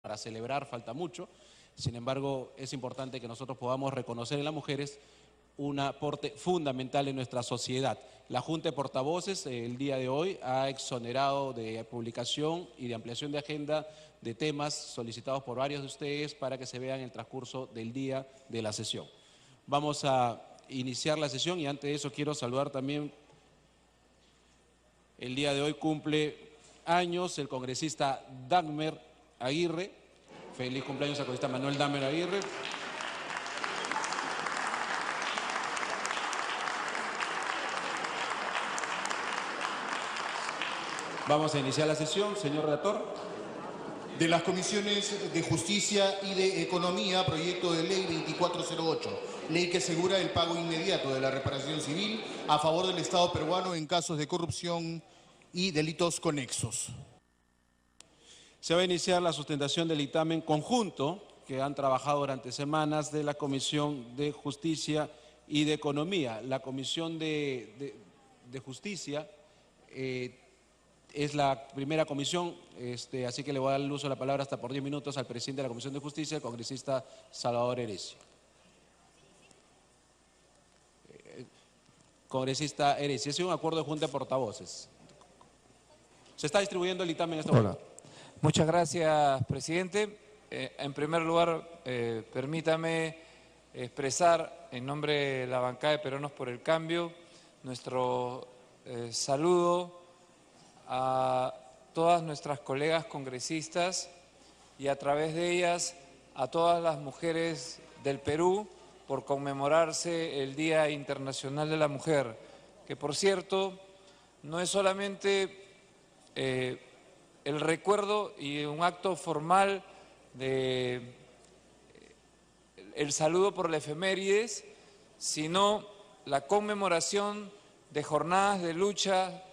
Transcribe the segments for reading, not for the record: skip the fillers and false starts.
para celebrar falta mucho. Sin embargo, es importante que nosotros podamos reconocer en las mujeres un aporte fundamental en nuestra sociedad. La Junta de Portavoces el día de hoy ha exonerado de publicación y de ampliación de agenda de temas solicitados por varios de ustedes para que se vean en el transcurso del día de la sesión. Vamos a iniciar la sesión y antes de eso quiero saludar también, el día de hoy cumple años el congresista Dagmer Aguirre. Feliz cumpleaños al congresista Manuel Dagmer Aguirre. Vamos a iniciar la sesión, señor relator. De las comisiones de Justicia y de Economía, proyecto de ley 2408, ley que asegura el pago inmediato de la reparación civil a favor del Estado peruano en casos de corrupción y delitos conexos. Se va a iniciar la sustentación del dictamen conjunto que han trabajado durante semanas de la Comisión de Justicia y de Economía. La Comisión de Justicia es la primera comisión, así que le voy a dar el uso de la palabra hasta por 10 minutos al presidente de la Comisión de Justicia, el congresista Salvador Heresia. Congresista Heresia, es un acuerdo de Junta de Portavoces. Se está distribuyendo el dictamen en este momento. Muchas gracias, presidente. En primer lugar, permítame expresar en nombre de la bancada de Peruanos por el Cambio nuestro saludo a todas nuestras colegas congresistas y a través de ellas a todas las mujeres del Perú por conmemorarse el Día Internacional de la Mujer, que por cierto no es solamente el recuerdo y un acto formal de el saludo por la efemérides, sino la conmemoración de jornadas de lucha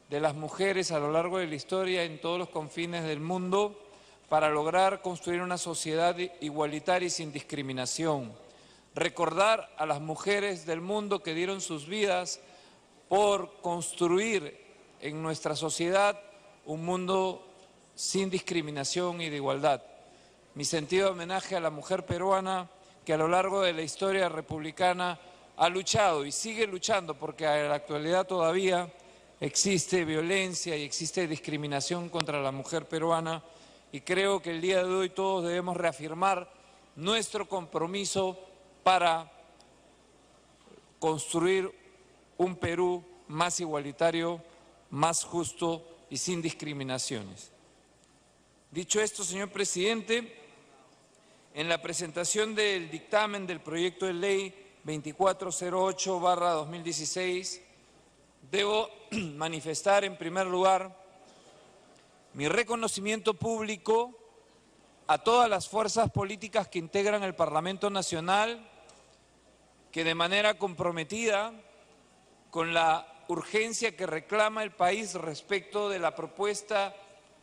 de las mujeres a lo largo de la historia en todos los confines del mundo para lograr construir una sociedad igualitaria y sin discriminación. Recordar a las mujeres del mundo que dieron sus vidas por construir en nuestra sociedad un mundo sin discriminación y de igualdad. Mi sentido de homenaje a la mujer peruana que a lo largo de la historia republicana ha luchado y sigue luchando porque en la actualidad todavía existe violencia y existe discriminación contra la mujer peruana y creo que el día de hoy todos debemos reafirmar nuestro compromiso para construir un Perú más igualitario, más justo y sin discriminaciones. Dicho esto, señor presidente, en la presentación del dictamen del proyecto de ley 2408/2016, debo manifestar en primer lugar mi reconocimiento público a todas las fuerzas políticas que integran el Parlamento Nacional, que de manera comprometida con la urgencia que reclama el país respecto de la propuesta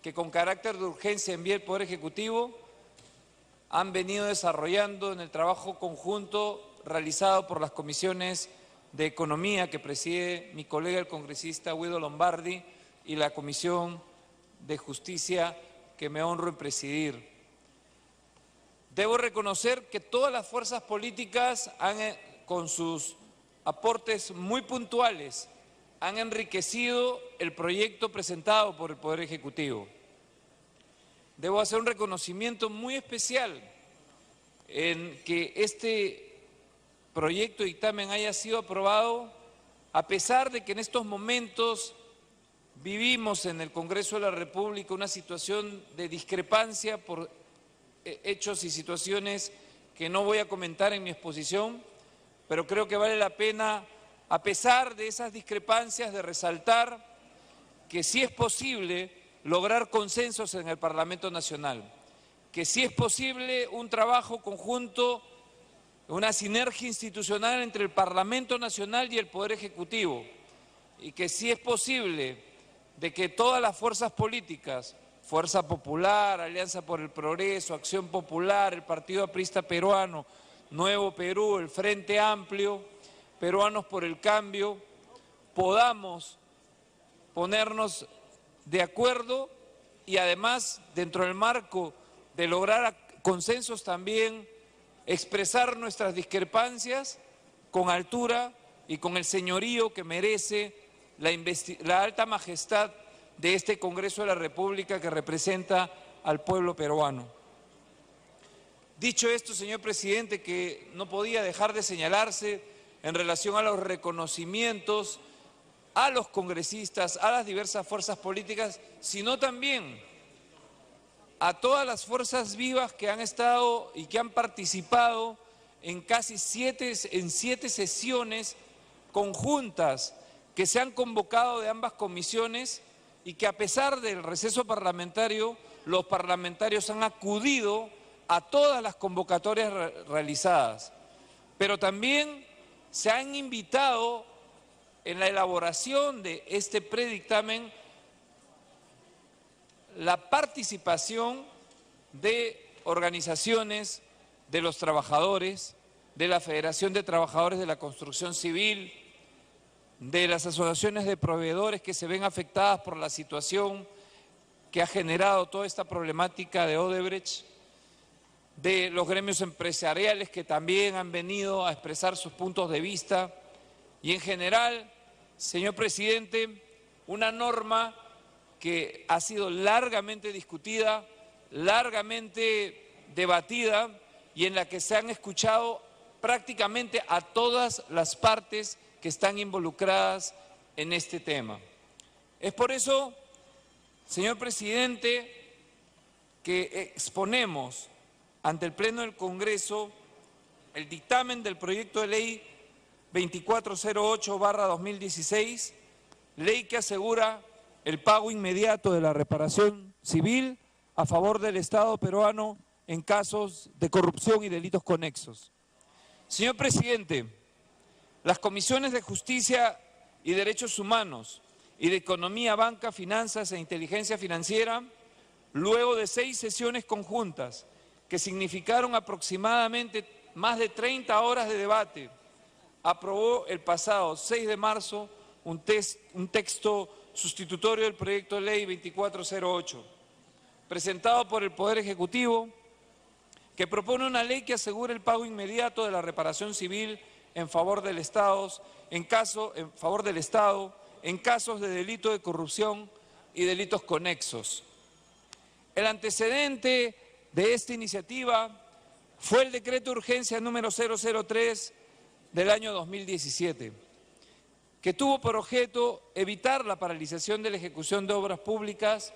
que con carácter de urgencia envía el Poder Ejecutivo, han venido desarrollando en el trabajo conjunto realizado por las comisiones de Economía que preside mi colega el congresista Guido Lombardi y la Comisión de Justicia que me honro en presidir. Debo reconocer que todas las fuerzas políticas con sus aportes muy puntuales han enriquecido el proyecto presentado por el Poder Ejecutivo. Debo hacer un reconocimiento muy especial en que este proyecto de dictamen haya sido aprobado, a pesar de que en estos momentos vivimos en el Congreso de la República una situación de discrepancia por hechos y situaciones que no voy a comentar en mi exposición, pero creo que vale la pena, a pesar de esas discrepancias, de resaltar que sí es posible lograr consensos en el Parlamento Nacional, que sí es posible un trabajo conjunto, una sinergia institucional entre el Parlamento Nacional y el Poder Ejecutivo, y que sí es posible de que todas las fuerzas políticas, Fuerza Popular, Alianza por el Progreso, Acción Popular, el Partido Aprista Peruano, Nuevo Perú, el Frente Amplio, Peruanos por el Cambio, podamos ponernos de acuerdo y además dentro del marco de lograr consensos también, expresar nuestras discrepancias con altura y con el señorío que merece la alta majestad de este Congreso de la República que representa al pueblo peruano. Dicho esto, señor presidente, que no podía dejar de señalarse en relación a los reconocimientos a los congresistas, a las diversas fuerzas políticas, sino también a todas las fuerzas vivas que han estado y que han participado en en 7 sesiones conjuntas que se han convocado de ambas comisiones y que a pesar del receso parlamentario, los parlamentarios han acudido a todas las convocatorias realizadas. Pero también se han invitado en la elaboración de este predictamen la participación de organizaciones de los trabajadores, de la Federación de Trabajadores de la Construcción Civil, de las asociaciones de proveedores que se ven afectadas por la situación que ha generado toda esta problemática de Odebrecht, de los gremios empresariales que también han venido a expresar sus puntos de vista y en general, señor presidente, una norma que ha sido largamente discutida, largamente debatida y en la que se han escuchado prácticamente a todas las partes que están involucradas en este tema. Es por eso, señor presidente, que exponemos ante el Pleno del Congreso el dictamen del proyecto de ley 2408/2016, ley que asegura el pago inmediato de la reparación civil a favor del Estado peruano en casos de corrupción y delitos conexos. Señor presidente, las comisiones de Justicia y Derechos Humanos y de Economía, Banca, Finanzas e Inteligencia Financiera, luego de 6 sesiones conjuntas que significaron aproximadamente más de 30 horas de debate, aprobó el pasado 6 de marzo un texto sustitutorio del proyecto de ley 2408, presentado por el Poder Ejecutivo, que propone una ley que asegure el pago inmediato de la reparación civil en favor del Estado en casos de delito de corrupción y delitos conexos. El antecedente de esta iniciativa fue el decreto de urgencia número 003 del año 2017, que tuvo por objeto evitar la paralización de la ejecución de obras públicas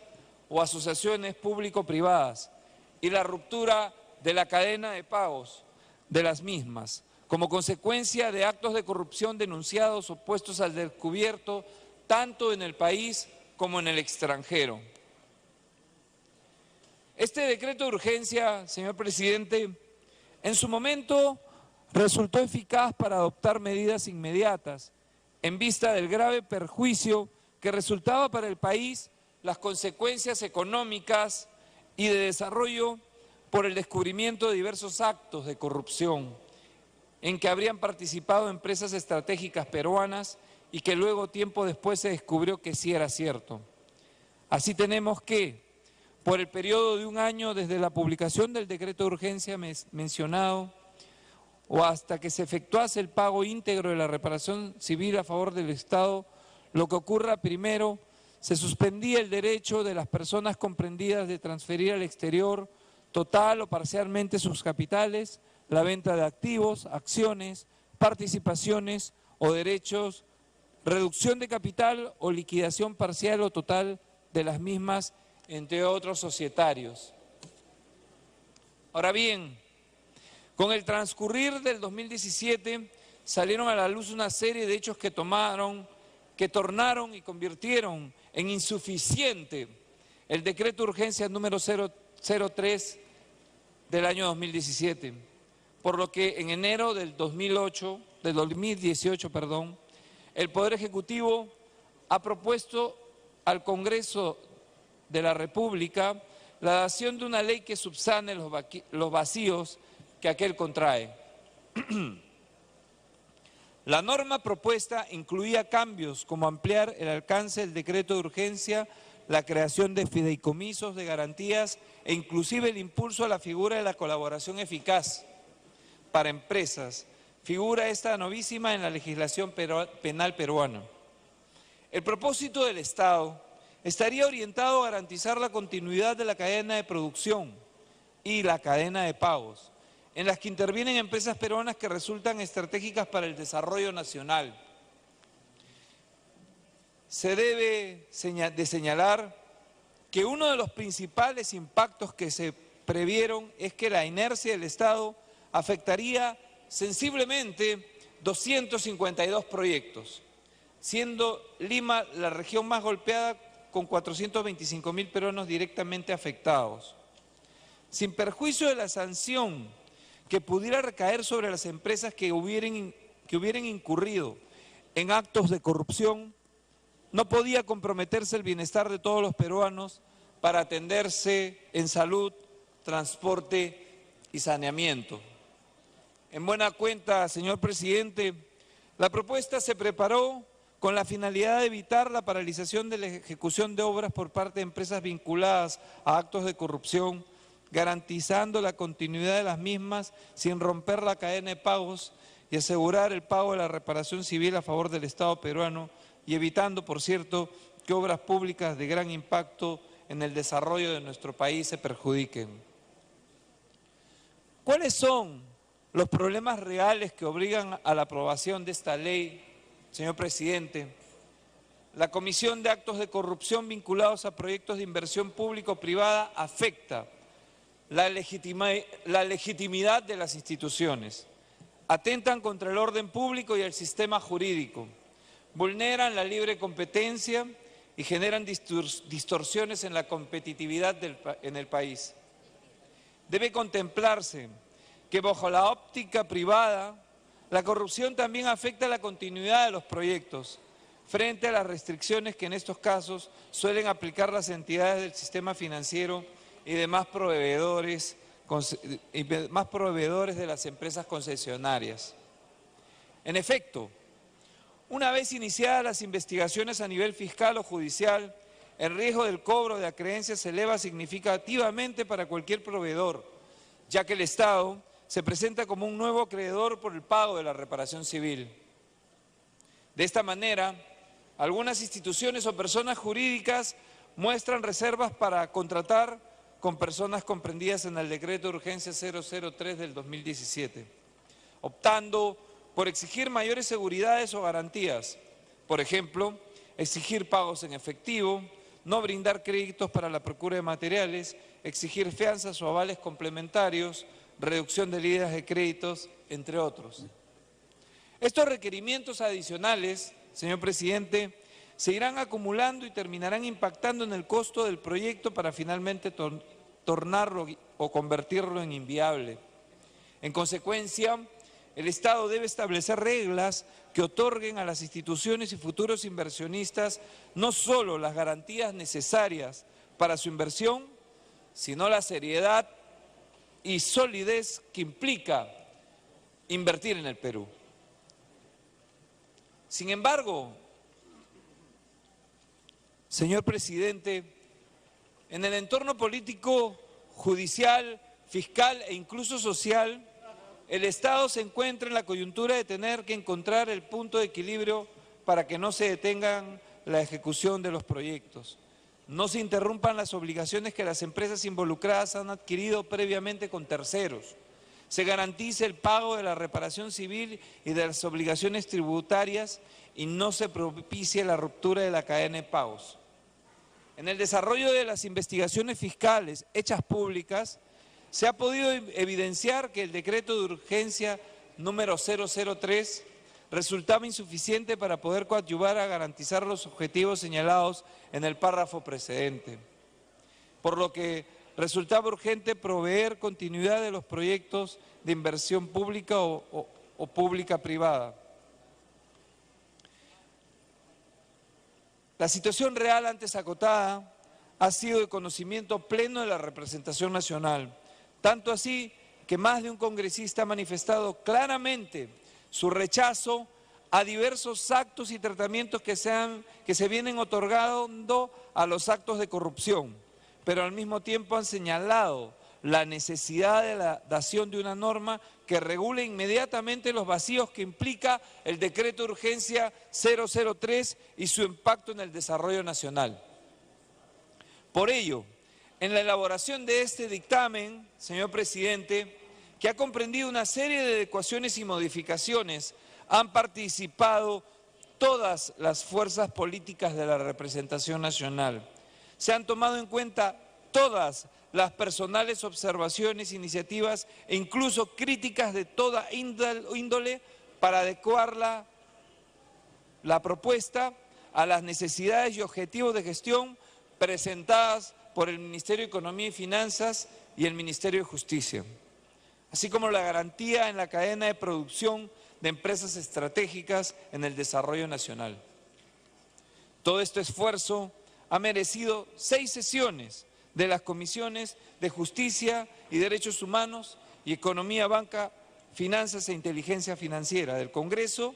o asociaciones público-privadas y la ruptura de la cadena de pagos de las mismas, como consecuencia de actos de corrupción denunciados o puestos al descubierto tanto en el país como en el extranjero. Este decreto de urgencia, señor presidente, en su momento resultó eficaz para adoptar medidas inmediatas en vista del grave perjuicio que resultaba para el país las consecuencias económicas y de desarrollo por el descubrimiento de diversos actos de corrupción en que habrían participado empresas estratégicas peruanas y que luego, tiempo después, se descubrió que sí era cierto. Así tenemos que, por el periodo de un año desde la publicación del decreto de urgencia mencionado o hasta que se efectuase el pago íntegro de la reparación civil a favor del Estado, lo que ocurra primero, se suspendía el derecho de las personas comprendidas de transferir al exterior total o parcialmente sus capitales, la venta de activos, acciones, participaciones o derechos, reducción de capital o liquidación parcial o total de las mismas, entre otros societarios. Ahora bien, con el transcurrir del 2017 salieron a la luz una serie de hechos que tornaron y convirtieron en insuficiente el decreto de urgencia número 003 del año 2017, por lo que en enero del 2018, el Poder Ejecutivo ha propuesto al Congreso de la República la dación de una ley que subsane los vacíos que aquel contrae. La norma propuesta incluía cambios como ampliar el alcance del decreto de urgencia la creación de fideicomisos de garantías e inclusive el impulso a la figura de la colaboración eficaz para empresas, figura esta novísima en la legislación penal peruana. El propósito del Estado estaría orientado a garantizar la continuidad de la cadena de producción y la cadena de pagos, en las que intervienen empresas peruanas que resultan estratégicas para el desarrollo nacional. Se debe de señalar que uno de los principales impactos que se previeron es que la inercia del Estado afectaría sensiblemente 252 proyectos, siendo Lima la región más golpeada con 425.000 peruanos directamente afectados. Sin perjuicio de la sanción que pudiera recaer sobre las empresas que hubieran incurrido en actos de corrupción, no podía comprometerse el bienestar de todos los peruanos para atenderse en salud, transporte y saneamiento. En buena cuenta, señor presidente, la propuesta se preparó con la finalidad de evitar la paralización de la ejecución de obras por parte de empresas vinculadas a actos de corrupción, garantizando la continuidad de las mismas sin romper la cadena de pagos y asegurar el pago de la reparación civil a favor del Estado peruano y evitando, por cierto, que obras públicas de gran impacto en el desarrollo de nuestro país se perjudiquen. ¿Cuáles son los problemas reales que obligan a la aprobación de esta ley, señor presidente? La comisión de actos de corrupción vinculados a proyectos de inversión público-privada afecta la legitimidad de las instituciones, atentan contra el orden público y el sistema jurídico, vulneran la libre competencia y generan distorsiones en la competitividad en el país. Debe contemplarse que bajo la óptica privada, la corrupción también afecta la continuidad de los proyectos, frente a las restricciones que en estos casos suelen aplicar las entidades del sistema financiero y demás proveedores de las empresas concesionarias. En efecto, una vez iniciadas las investigaciones a nivel fiscal o judicial, el riesgo del cobro de acreencias se eleva significativamente para cualquier proveedor, ya que el Estado se presenta como un nuevo acreedor por el pago de la reparación civil. De esta manera, algunas instituciones o personas jurídicas muestran reservas para contratar con personas comprendidas en el Decreto de Urgencia 003 del 2017, optando por exigir mayores seguridades o garantías, por ejemplo, exigir pagos en efectivo, no brindar créditos para la procura de materiales, exigir fianzas o avales complementarios, reducción de líneas de créditos, entre otros. Estos requerimientos adicionales, señor presidente, se irán acumulando y terminarán impactando en el costo del proyecto para finalmente tornarlo o convertirlo en inviable. En consecuencia, el Estado debe establecer reglas que otorguen a las instituciones y futuros inversionistas no solo las garantías necesarias para su inversión, sino la seriedad y solidez que implica invertir en el Perú. Sin embargo, señor presidente, en el entorno político, judicial, fiscal e incluso social, el Estado se encuentra en la coyuntura de tener que encontrar el punto de equilibrio para que no se detengan la ejecución de los proyectos, no se interrumpan las obligaciones que las empresas involucradas han adquirido previamente con terceros, se garantice el pago de la reparación civil y de las obligaciones tributarias y no se propicie la ruptura de la cadena de pagos. En el desarrollo de las investigaciones fiscales hechas públicas, se ha podido evidenciar que el decreto de urgencia número 003 resultaba insuficiente para poder coadyuvar a garantizar los objetivos señalados en el párrafo precedente, por lo que resultaba urgente proveer continuidad de los proyectos de inversión pública o pública-privada. La situación real antes acotada ha sido de conocimiento pleno de la representación nacional, tanto así que más de un congresista ha manifestado claramente su rechazo a diversos actos y tratamientos que se vienen otorgando a los actos de corrupción, pero al mismo tiempo han señalado la necesidad de la dación de una norma que regule inmediatamente los vacíos que implica el decreto de urgencia 003 y su impacto en el desarrollo nacional. Por ello, en la elaboración de este dictamen, señor presidente, que ha comprendido una serie de adecuaciones y modificaciones, han participado todas las fuerzas políticas de la representación nacional. Se han tomado en cuenta todas las personales observaciones, iniciativas e incluso críticas de toda índole para adecuar la propuesta a las necesidades y objetivos de gestión presentadas por el Ministerio de Economía y Finanzas y el Ministerio de Justicia, así como la garantía en la cadena de producción de empresas estratégicas en el desarrollo nacional. Todo este esfuerzo ha merecido 6 sesiones de las comisiones de Justicia y Derechos Humanos y Economía, Banca, Finanzas e Inteligencia Financiera del Congreso,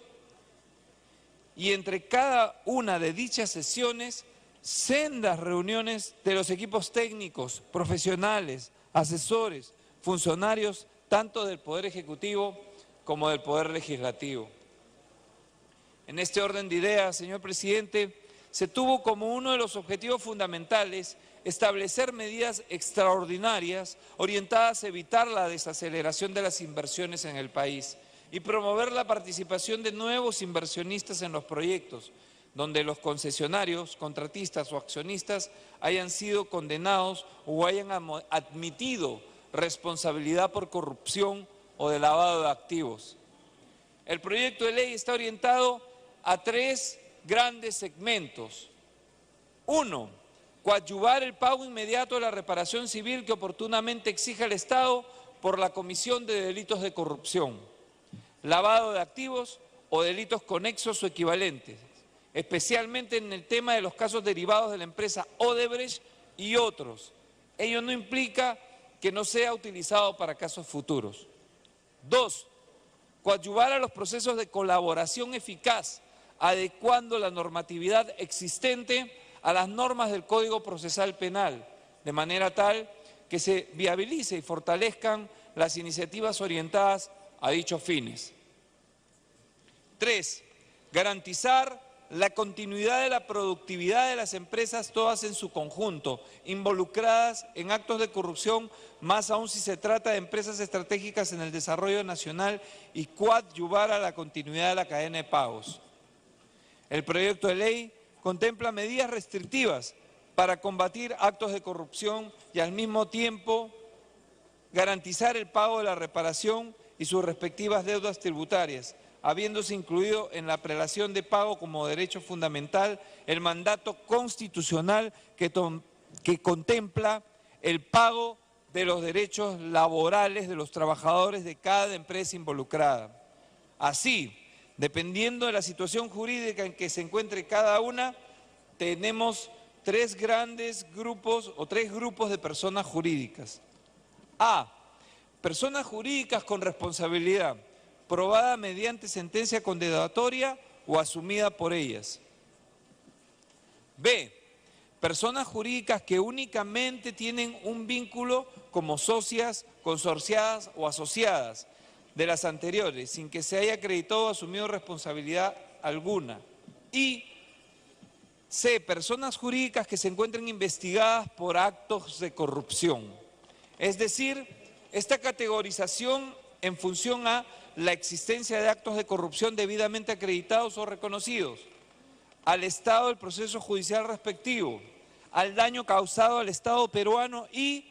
y entre cada una de dichas sesiones, sendas reuniones de los equipos técnicos, profesionales, asesores, funcionarios, tanto del Poder Ejecutivo como del Poder Legislativo. En este orden de ideas, señor presidente, se tuvo como uno de los objetivos fundamentales establecer medidas extraordinarias orientadas a evitar la desaceleración de las inversiones en el país y promover la participación de nuevos inversionistas en los proyectos, donde los concesionarios, contratistas o accionistas hayan sido condenados o hayan admitido responsabilidad por corrupción o de lavado de activos. El proyecto de ley está orientado a 3 grandes segmentos. 1, coadyuvar el pago inmediato de la reparación civil que oportunamente exija el Estado por la comisión de delitos de corrupción, lavado de activos o delitos conexos o equivalentes, especialmente en el tema de los casos derivados de la empresa Odebrecht y otros. Ello no implica que no sea utilizado para casos futuros. 2, coadyuvar a los procesos de colaboración eficaz, adecuando la normatividad existente a las normas del Código Procesal Penal, de manera tal que se viabilice y fortalezcan las iniciativas orientadas a dichos fines. 3, garantizar la continuidad de la productividad de las empresas, todas en su conjunto, involucradas en actos de corrupción, más aún si se trata de empresas estratégicas en el desarrollo nacional, y coadyuvar a la continuidad de la cadena de pagos. El proyecto de ley contempla medidas restrictivas para combatir actos de corrupción y al mismo tiempo garantizar el pago de la reparación y sus respectivas deudas tributarias, habiéndose incluido en la prelación de pago como derecho fundamental el mandato constitucional que contempla el pago de los derechos laborales de los trabajadores de cada empresa involucrada. Así, dependiendo de la situación jurídica en que se encuentre cada una, tenemos 3 grandes grupos o 3 grupos de personas jurídicas. A, personas jurídicas con responsabilidad, probada mediante sentencia condenatoria o asumida por ellas. B, personas jurídicas que únicamente tienen un vínculo como socias, consorciadas o asociadas de las anteriores, sin que se haya acreditado o asumido responsabilidad alguna. Y C, personas jurídicas que se encuentren investigadas por actos de corrupción. Es decir, esta categorización en función a la existencia de actos de corrupción debidamente acreditados o reconocidos, al estado del proceso judicial respectivo, al daño causado al Estado peruano y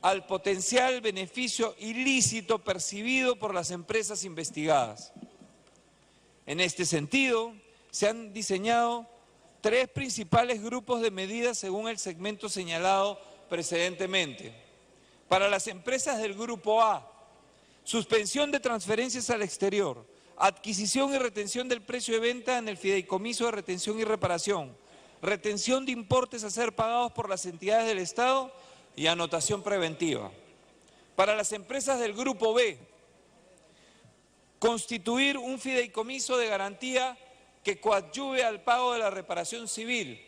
al potencial beneficio ilícito percibido por las empresas investigadas. En este sentido, se han diseñado 3 principales grupos de medidas según el segmento señalado precedentemente. Para las empresas del Grupo A, suspensión de transferencias al exterior, adquisición y retención del precio de venta en el fideicomiso de retención y reparación, retención de importes a ser pagados por las entidades del Estado y anotación preventiva. Para las empresas del Grupo B, constituir un fideicomiso de garantía que coadyuve al pago de la reparación civil,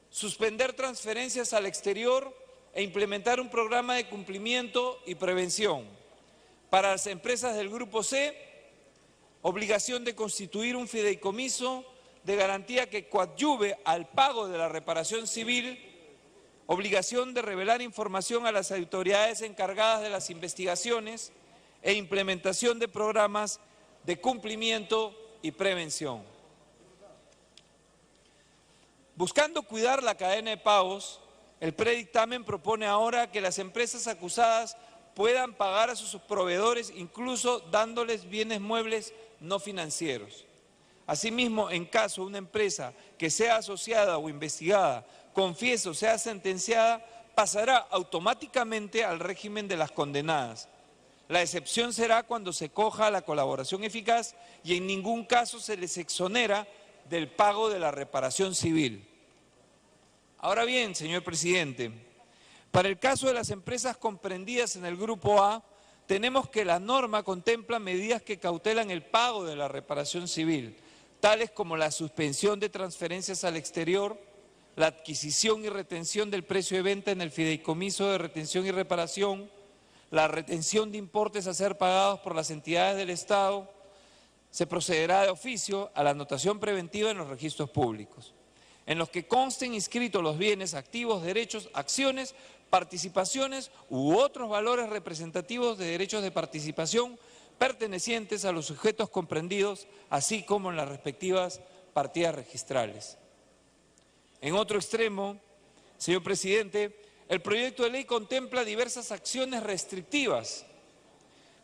suspender transferencias al exterior e implementar un programa de cumplimiento y prevención. Para las empresas del Grupo C, obligación de constituir un fideicomiso de garantía que coadyuve al pago de la reparación civil, obligación de revelar información a las autoridades encargadas de las investigaciones e implementación de programas de cumplimiento y prevención. Buscando cuidar la cadena de pagos, el predictamen propone ahora que las empresas acusadas puedan pagar a sus proveedores incluso dándoles bienes muebles no financieros. Asimismo, en caso de una empresa que sea asociada o investigada, confiese o sea sentenciada, pasará automáticamente al régimen de las condenadas. La excepción será cuando se coja la colaboración eficaz y en ningún caso se les exonera del pago de la reparación civil. Ahora bien, señor presidente, para el caso de las empresas comprendidas en el Grupo A, tenemos que la norma contempla medidas que cautelan el pago de la reparación civil, tales como la suspensión de transferencias al exterior, la adquisición y retención del precio de venta en el fideicomiso de retención y reparación, la retención de importes a ser pagados por las entidades del Estado. Se procederá de oficio a la anotación preventiva en los registros públicos, en los que consten inscritos los bienes, activos, derechos, acciones, participaciones u otros valores representativos de derechos de participación pertenecientes a los sujetos comprendidos, así como en las respectivas partidas registrales. En otro extremo, señor presidente, el proyecto de ley contempla diversas acciones restrictivas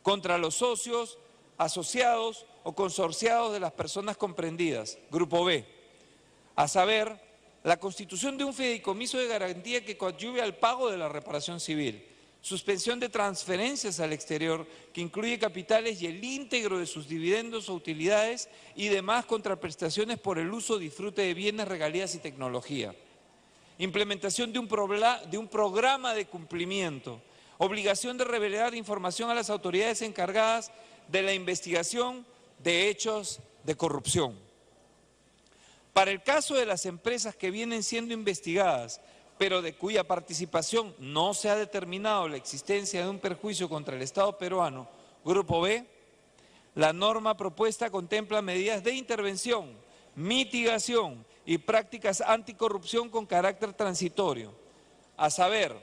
contra los socios, asociados o consorciados de las personas comprendidas, Grupo B, a saber, la constitución de un fideicomiso de garantía que coadyuve al pago de la reparación civil, suspensión de transferencias al exterior que incluye capitales y el íntegro de sus dividendos o utilidades y demás contraprestaciones por el uso o disfrute de bienes, regalías y tecnología. Implementación de un programa de cumplimiento, obligación de revelar información a las autoridades encargadas de la investigación de hechos de corrupción. Para el caso de las empresas que vienen siendo investigadas, pero de cuya participación no se ha determinado la existencia de un perjuicio contra el Estado peruano, Grupo B, la norma propuesta contempla medidas de intervención, mitigación y prácticas anticorrupción con carácter transitorio, a saber,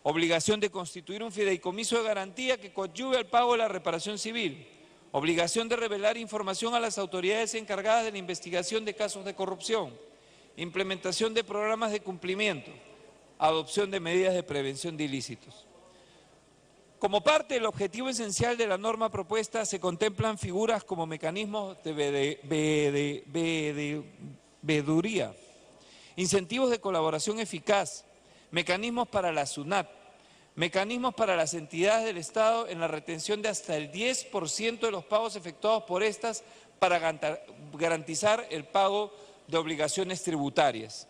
obligación de constituir un fideicomiso de garantía que coadyuve al pago de la reparación civil, obligación de revelar información a las autoridades encargadas de la investigación de casos de corrupción, implementación de programas de cumplimiento, adopción de medidas de prevención de ilícitos. Como parte del objetivo esencial de la norma propuesta, se contemplan figuras como mecanismos de veeduría, incentivos de colaboración eficaz, mecanismos para la SUNAT, mecanismos para las entidades del Estado en la retención de hasta el 10% de los pagos efectuados por estas para garantizar el pago de obligaciones tributarias.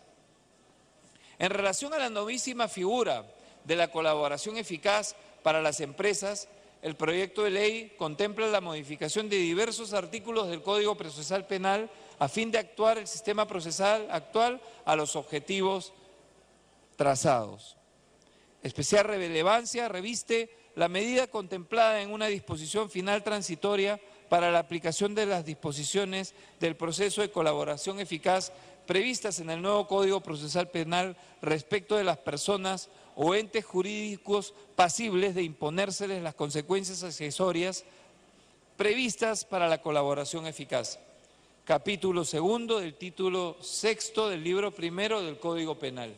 En relación a la novísima figura de la colaboración eficaz para las empresas, el proyecto de ley contempla la modificación de diversos artículos del Código Procesal Penal a fin de actuar el sistema procesal actual a los objetivos trazados. Especial relevancia reviste la medida contemplada en una disposición final transitoria para la aplicación de las disposiciones del proceso de colaboración eficaz previstas en el nuevo Código Procesal Penal respecto de las personas o entes jurídicos pasibles de imponérseles las consecuencias accesorias previstas para la colaboración eficaz. Capítulo 2 del título 6 del libro 1 del Código Penal.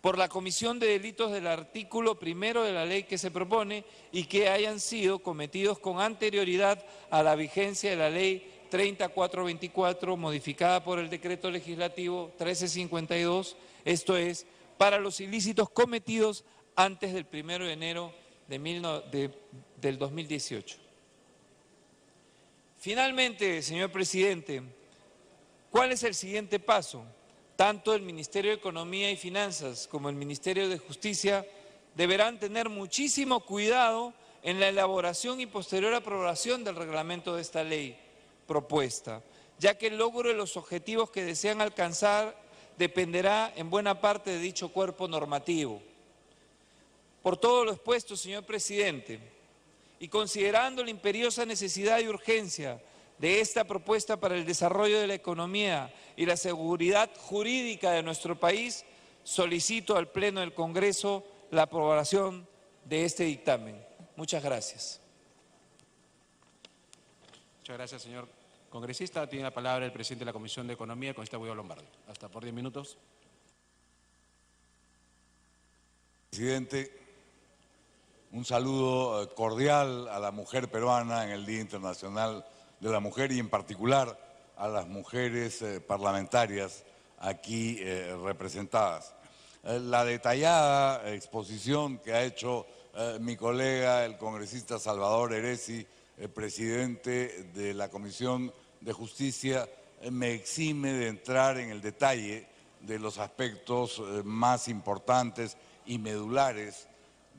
Por la comisión de delitos del artículo 1 de la ley que se propone y que hayan sido cometidos con anterioridad a la vigencia de la ley 3424, modificada por el decreto legislativo 1352, esto es, para los ilícitos cometidos antes del 1 de enero del 2018. Finalmente, señor presidente, ¿cuál es el siguiente paso? Tanto el Ministerio de Economía y Finanzas como el Ministerio de Justicia deberán tener muchísimo cuidado en la elaboración y posterior aprobación del reglamento de esta ley propuesta, ya que el logro de los objetivos que desean alcanzar dependerá en buena parte de dicho cuerpo normativo. Por todo lo expuesto, señor presidente, y considerando la imperiosa necesidad y urgencia de esta propuesta para el desarrollo de la economía y la seguridad jurídica de nuestro país, solicito al Pleno del Congreso la aprobación de este dictamen. Muchas gracias. Muchas gracias, señor congresista. Tiene la palabra el presidente de la Comisión de Economía, el congresista Guido Lombardo. Hasta por 10 minutos. Presidente, un saludo cordial a la mujer peruana en el Día Internacional de la Mujer y en particular a las mujeres parlamentarias aquí representadas. La detallada exposición que ha hecho mi colega, el congresista Salvador Heresi, presidente de la Comisión de Justicia, me exime de entrar en el detalle de los aspectos más importantes y medulares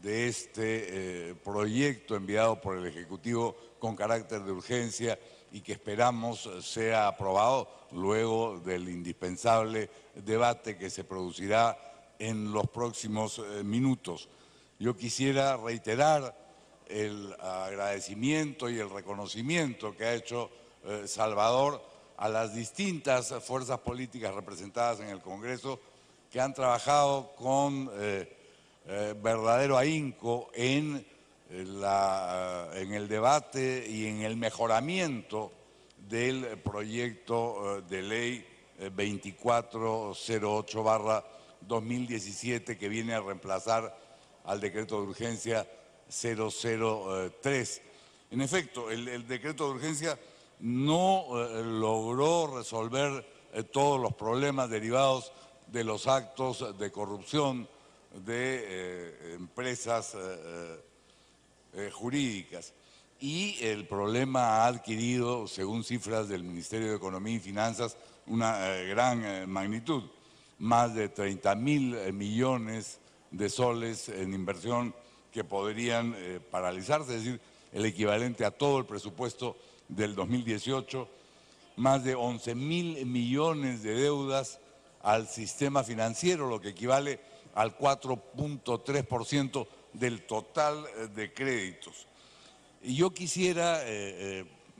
de este proyecto enviado por el Ejecutivo con carácter de urgencia y que esperamos sea aprobado luego del indispensable debate que se producirá en los próximos minutos. Yo quisiera reiterar el agradecimiento y el reconocimiento que ha hecho Salvador a las distintas fuerzas políticas representadas en el Congreso que han trabajado con verdadero ahínco en el debate y en el mejoramiento del proyecto de ley 2408/2017 que viene a reemplazar al decreto de urgencia 003. En efecto, el decreto de urgencia no logró resolver todos los problemas derivados de los actos de corrupción de empresas jurídicas. Y el problema ha adquirido, según cifras del Ministerio de Economía y Finanzas, una gran magnitud. Más de 30.000 millones de soles en inversión que podrían paralizarse, es decir, el equivalente a todo el presupuesto del 2018, más de 11.000 millones de deudas al sistema financiero, lo que equivale al 4.3% del total de créditos. Y yo quisiera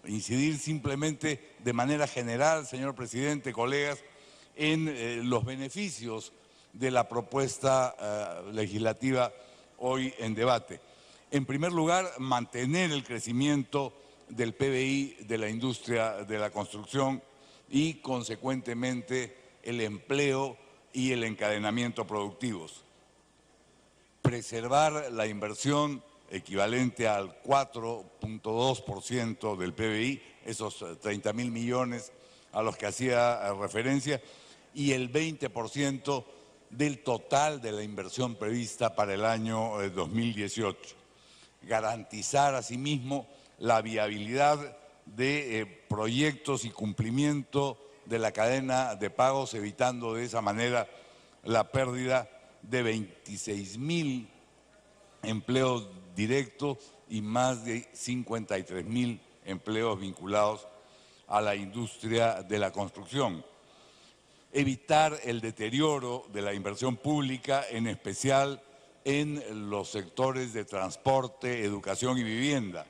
incidir simplemente de manera general, señor presidente, colegas, en los beneficios de la propuesta legislativa hoy en debate. En primer lugar, mantener el crecimiento del PBI de la industria de la construcción y, consecuentemente, el empleo y el encadenamiento productivos. Preservar la inversión equivalente al 4.2% del PBI, esos 30.000 millones a los que hacía referencia, y el 20% del total de la inversión prevista para el año 2018. Garantizar asimismo la viabilidad de proyectos y cumplimiento de la cadena de pagos, evitando de esa manera la pérdida de 26.000 empleos directos y más de 53.000 empleos vinculados a la industria de la construcción. Evitar el deterioro de la inversión pública, en especial en los sectores de transporte, educación y vivienda.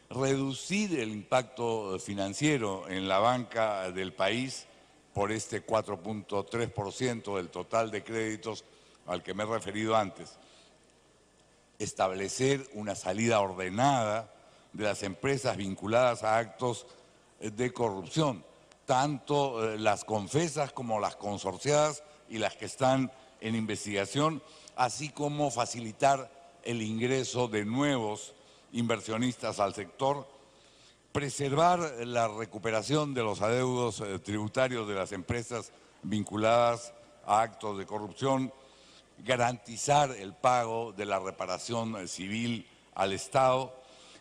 Reducir el impacto financiero en la banca del país por este 4.3% del total de créditos al que me he referido antes. Establecer una salida ordenada de las empresas vinculadas a actos de corrupción, tanto las confesas como las consorciadas y las que están en investigación, así como facilitar el ingreso de nuevos inversionistas al sector, preservar la recuperación de los adeudos tributarios de las empresas vinculadas a actos de corrupción, garantizar el pago de la reparación civil al Estado,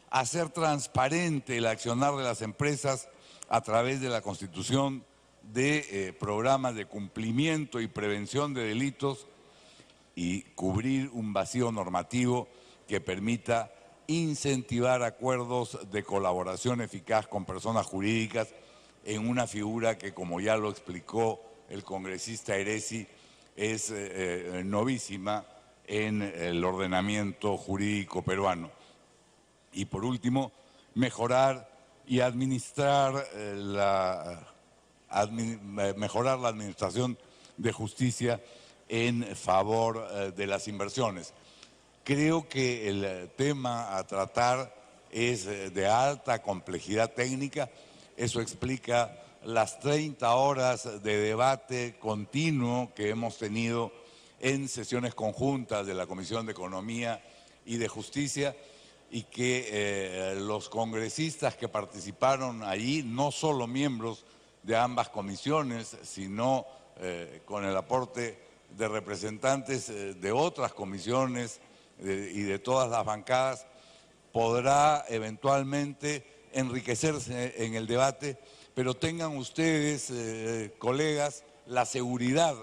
hacer transparente el accionar de las empresas a través de la constitución de programas de cumplimiento y prevención de delitos y cubrir un vacío normativo que permita incentivar acuerdos de colaboración eficaz con personas jurídicas en una figura que, como ya lo explicó el congresista Eresi, es novísima en el ordenamiento jurídico peruano. Y por último, mejorar y mejorar la administración de justicia en favor de las inversiones. Creo que el tema a tratar es de alta complejidad técnica. Eso explica las 30 horas de debate continuo que hemos tenido en sesiones conjuntas de la Comisión de Economía y de Justicia, y que los congresistas que participaron allí, no solo miembros de ambas comisiones, sino con el aporte de representantes de otras comisiones y de todas las bancadas, podrá eventualmente enriquecerse en el debate, pero tengan ustedes, colegas, la seguridad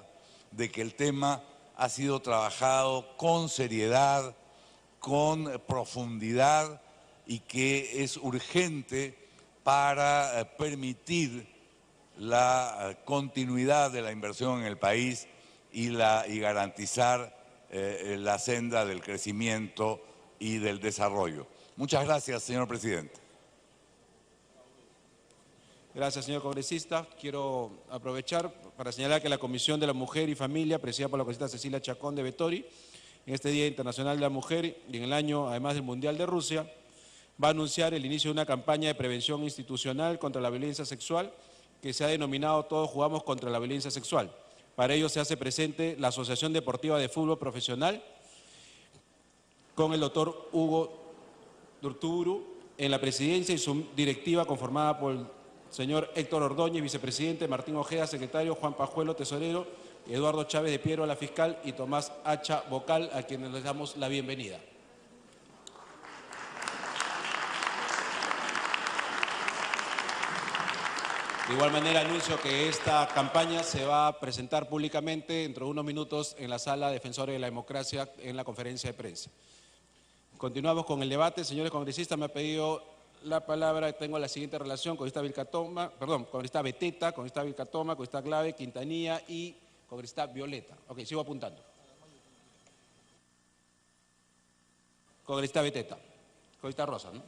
de que el tema ha sido trabajado con seriedad, con profundidad, y que es urgente para permitir la continuidad de la inversión en el país y garantizar la senda del crecimiento y del desarrollo. Muchas gracias, señor presidente. Gracias, señor congresista. Quiero aprovechar para señalar que la Comisión de la Mujer y Familia, presidida por la congresista Cecilia Chacón de Vettori, en este Día Internacional de la Mujer y en el año, además del Mundial de Rusia, va a anunciar el inicio de una campaña de prevención institucional contra la violencia sexual que se ha denominado Todos Jugamos contra la Violencia Sexual. Para ello se hace presente la Asociación Deportiva de Fútbol Profesional con el doctor Hugo Durturu en la presidencia y su directiva conformada por el señor Héctor Ordóñez, vicepresidente, Martín Ojeda, secretario, Juan Pajuelo, tesorero, Eduardo Chávez de Piero, la fiscal, y Tomás Hacha, vocal, a quienes les damos la bienvenida. De igual manera, anuncio que esta campaña se va a presentar públicamente dentro de unos minutos en la sala Defensores de la Democracia en la conferencia de prensa. Continuamos con el debate. Señores congresistas, me ha pedido la palabra. Tengo la siguiente relación: congresista congresista Beteta, congresista Vilcatoma, congresista Clave, Quintanilla y congresista Violeta. Ok, sigo apuntando. Congresista Beteta. Congresista Rosa, ¿no?